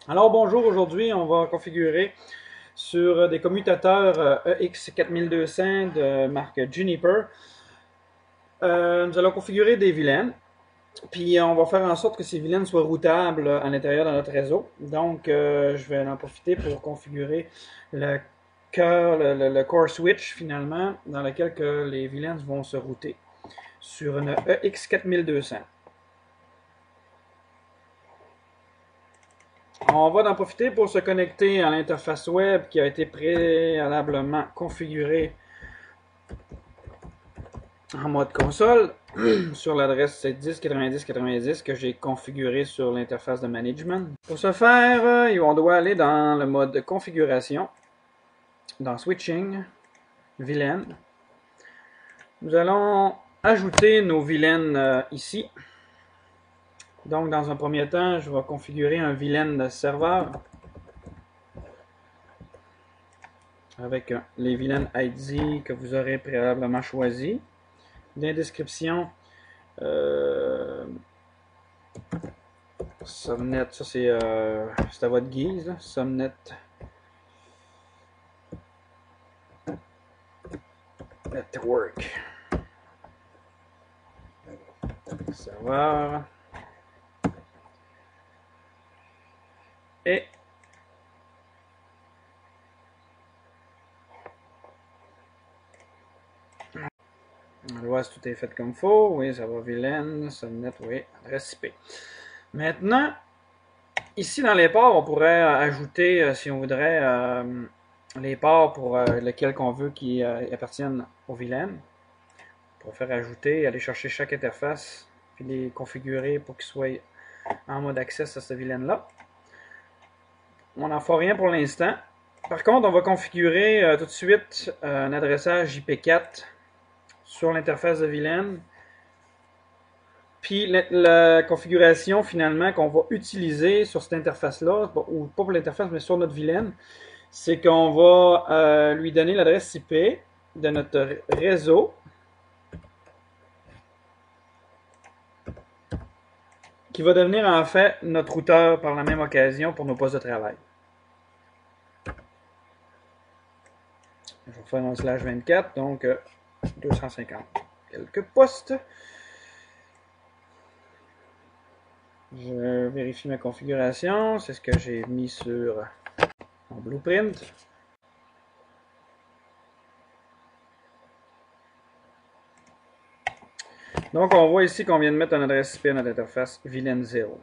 Alors bonjour, aujourd'hui on va configurer sur des commutateurs EX4200 de marque Juniper. Nous allons configurer des VLAN, puis on va faire en sorte que ces VLAN soient routables à l'intérieur de notre réseau. Donc je vais en profiter pour configurer le cœur, le core switch finalement, dans lequel que les VLANs vont se router sur une EX4200. On va en profiter pour se connecter à l'interface web qui a été préalablement configurée en mode console sur l'adresse 10.90.90 que j'ai configurée sur l'interface de management. Pour ce faire, on doit aller dans le mode configuration, dans Switching, VLAN. Nous allons ajouter nos VLAN ici. Donc, dans un premier temps, je vais configurer un VLAN serveur avec les VLAN ID que vous aurez préalablement choisi. Description, Subnet, ça c'est à votre guise. Là. Subnet Network. Serveur. Et on voit si tout est fait comme il faut. Oui, ça va. VLAN, Subnet, oui, adresse IP. Maintenant, ici dans les ports, on pourrait ajouter, si on voudrait, les ports pour lesquels on veut qu'ils appartiennent au VLAN. On pourrait faire ajouter, aller chercher chaque interface, puis les configurer pour qu'ils soient en mode access à ce VLAN-là. On n'en fait rien pour l'instant. Par contre, on va configurer tout de suite un adressage IP4 sur l'interface de VLAN. Puis la configuration finalement qu'on va utiliser sur cette interface-là, ou pas pour l'interface, mais sur notre VLAN, c'est qu'on va lui donner l'adresse IP de notre réseau qui va devenir en fait notre routeur par la même occasion pour nos postes de travail. Je vais faire un slash 24, donc 250 quelques postes. Je vérifie ma configuration, c'est ce que j'ai mis sur mon blueprint. Donc on voit ici qu'on vient de mettre une adresse IP à notre interface VLAN 0.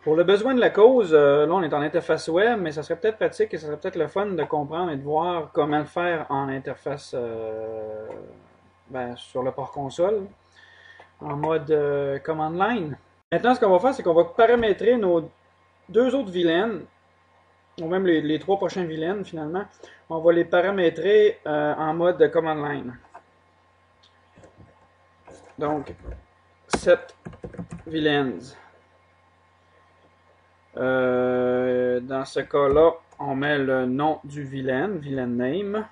Pour le besoin de la cause, là on est en interface web, mais ça serait peut-être pratique et ça serait peut-être le fun de comprendre et de voir comment le faire en interface sur le port console, en mode command line. Maintenant, ce qu'on va faire, c'est qu'on va paramétrer nos deux autres VLAN, ou même les trois prochains VLAN finalement, on va les paramétrer en mode command line. Donc, set VLANs. Dans ce cas-là, on met le nom du VLAN, VLAN name.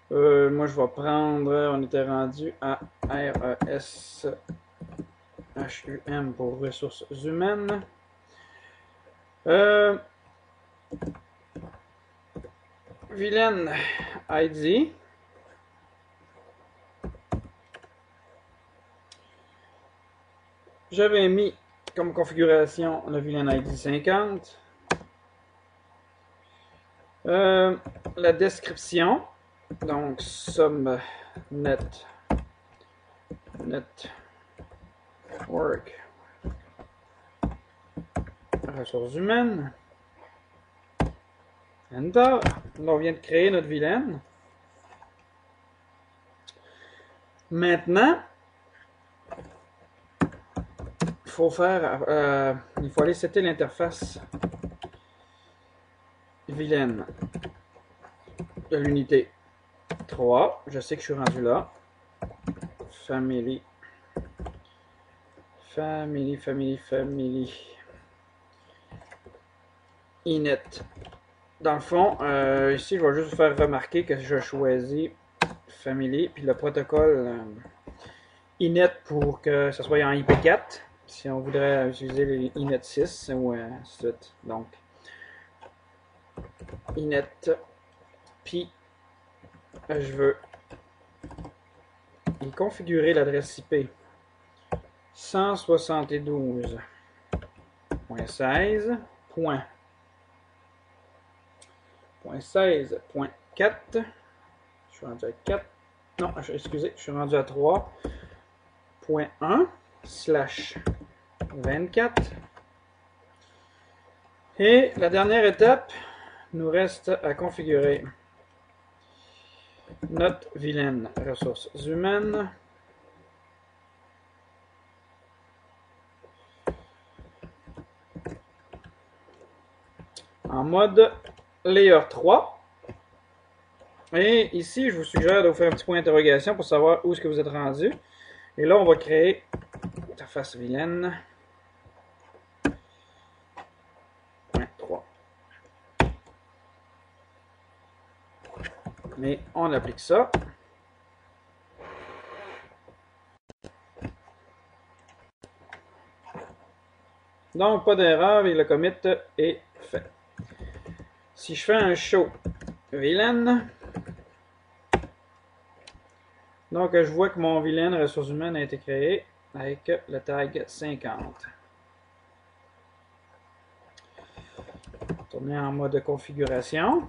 Moi, je vais prendre, on était rendu à RESHUM pour ressources humaines. VLAN ID. J'avais mis comme configuration le VLAN ID 50. La description, donc subnet network ressources humaines. Enter. Là, on vient de créer notre VLAN. Maintenant, il faut aller setter l'interface VLAN de l'unité 3. Je sais que je suis rendu là. Family. Inet. Dans le fond, ici, je vais juste vous faire remarquer que je choisis Family, puis le protocole inet pour que ça soit en IP4. Si on voudrait utiliser les inet 6 ou ainsi de suite. Donc, inet, puis je veux y configurer l'adresse IP 172.16.4. Je suis rendu à 4. Non, excusez, je suis rendu à 3.1/24. Et la dernière étape, nous reste à configurer notre vilaine ressources humaines. En mode Layer 3. Et ici, je vous suggère de vous faire un petit point d'interrogation pour savoir où est-ce que vous êtes rendu. Et là, on va créer interface vilaine. 3. Mais on applique ça. Donc, pas d'erreur et le commit est fait. Si je fais un show vilaine, donc je vois que mon vilaine ressources humaines a été créé avec le tag 50. Tourner en mode configuration.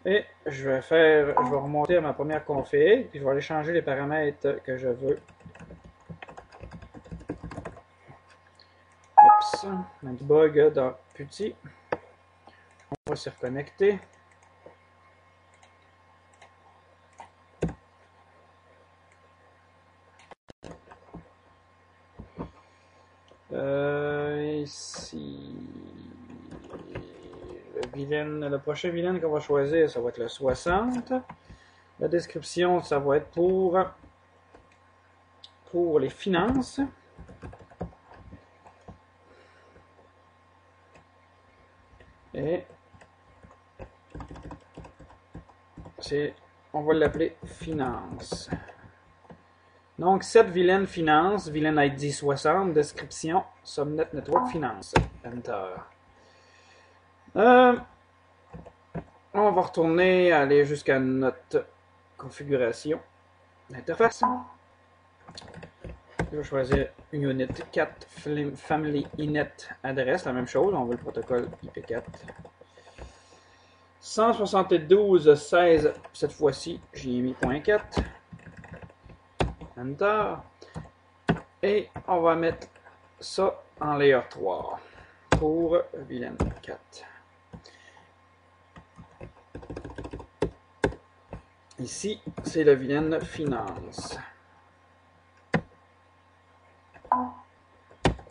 Et je vais remonter à ma première config, puis je vais aller changer les paramètres que je veux. Oups, un petit bug dans Putty. On va s'y reconnecter. Ici, le prochain vilaine qu'on va choisir, ça va être le 60. La description, ça va être pour les finances. Et on va l'appeler finance. Donc, cette vilaine finance, vilaine ID 60, description, Subnet Network Finance. Enter. On va retourner, aller jusqu'à notre configuration d'interface. Je vais choisir Unit 4 Family Inet Adresse, la même chose, on veut le protocole IP4. 172.16, cette fois-ci, j'y ai mis .4. Enter. Et on va mettre ça en Layer 3 pour vilaine 4. Ici, c'est la vilaine finance.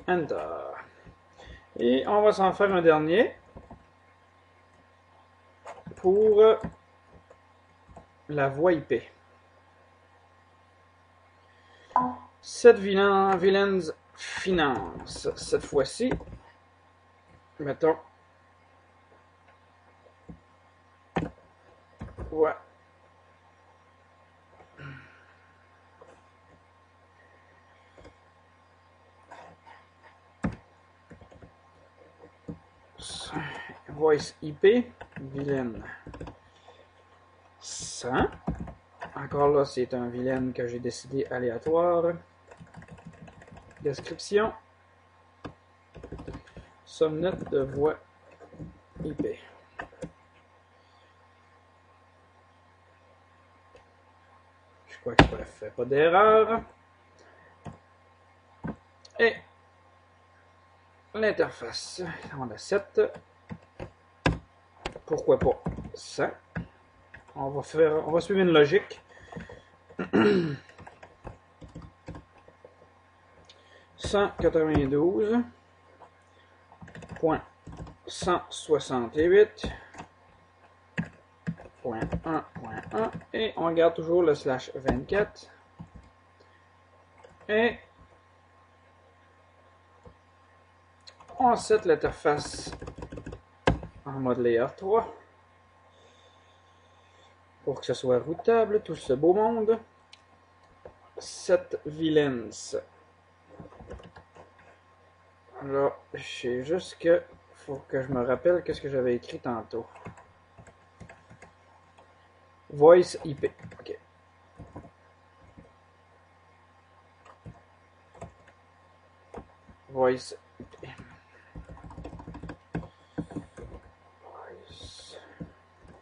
Enter. Et on va s'en faire un dernier pour la voie IP. Cette vilaine finance, cette fois-ci, mettons, ouais. Voice IP, vilaine 100. Encore là, c'est un vilaine que j'ai décidé aléatoire. Description. Subnet de voix IP. Je crois que je ne fais pas d'erreur. Et l'interface. On a 7. Pourquoi pas 100. On va suivre une logique. 192.168.1.1 et on garde toujours le /24 et on set l'interface en mode Layer 3 pour que ce soit routable tout ce beau monde. set villains. Là, je sais juste que faut que je me rappelle qu'est-ce que j'avais écrit tantôt. Voice IP. OK. Voice IP. Voice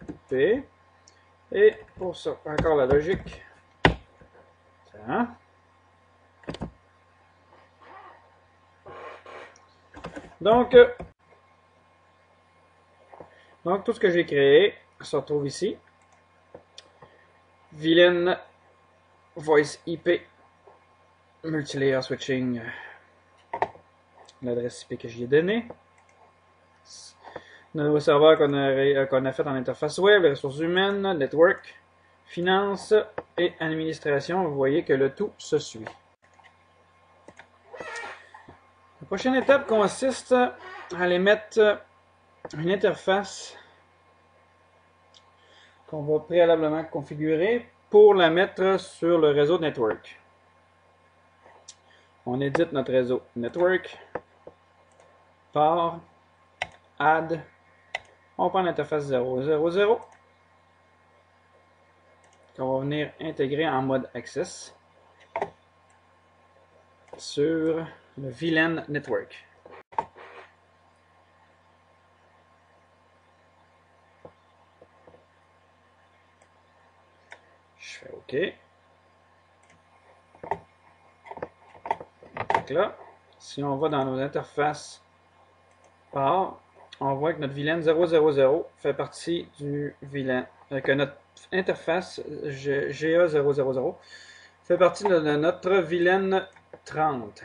IP. Et pour ça, encore la logique. Tiens. Donc, tout ce que j'ai créé se retrouve ici. Villain Voice IP Multilayer Switching, l'adresse IP que j'y ai donnée. Nos serveurs qu'on a fait en interface web, les ressources humaines, network, finance et administration. Vous voyez que le tout se suit. La prochaine étape consiste à aller mettre une interface qu'on va préalablement configurer pour la mettre sur le réseau network. On édite notre réseau network, par, add, on prend l'interface 0.0.0 qu'on va venir intégrer en mode access sur le VLAN network. Je fais OK. Donc là, si on va dans nos interfaces par, on voit que notre VLAN 0.0.0 fait partie du VLAN, que notre interface GA 0.0.0 fait partie de notre VLAN 30.